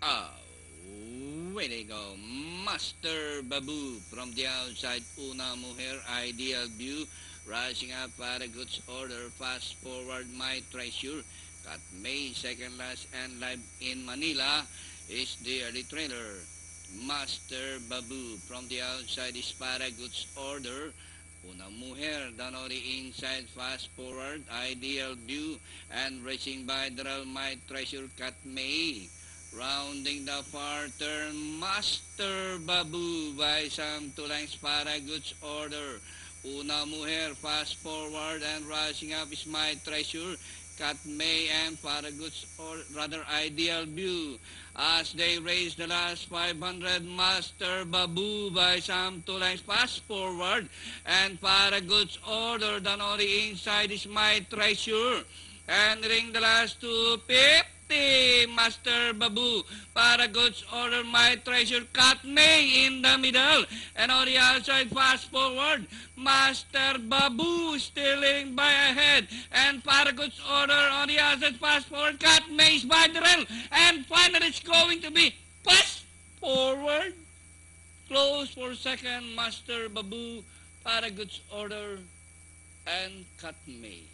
Oh, way they go. Master Babu from the outside. Una mujer, ideal view. Rushing up para goods order. Fast forward, my treasure. Cut May, second last and live in Manila is the early trailer. Master Babu from the outside is para goods order. Una mujer, Danori inside, fast forward, ideal view, and racing by the my treasure cut May. Rounding the far turn, Master Babu by some two lengths para goods order. Una mujer, fast forward and rushing up is my treasure. Cat May and para goods or rather ideal view. As they race the last 500, Master Babu by some two lengths fast forward and para goods order. Danori inside is my treasure. Entering the last 250, Master Babu, para goods order, my treasure, cut May in the middle, and on the outside, fast forward, Master Babu still leading by ahead, and para goods order on the outside, fast forward, cut May is by the rail, and finally it's going to be fast forward, close for second, Master Babu, para goods order, and cut May.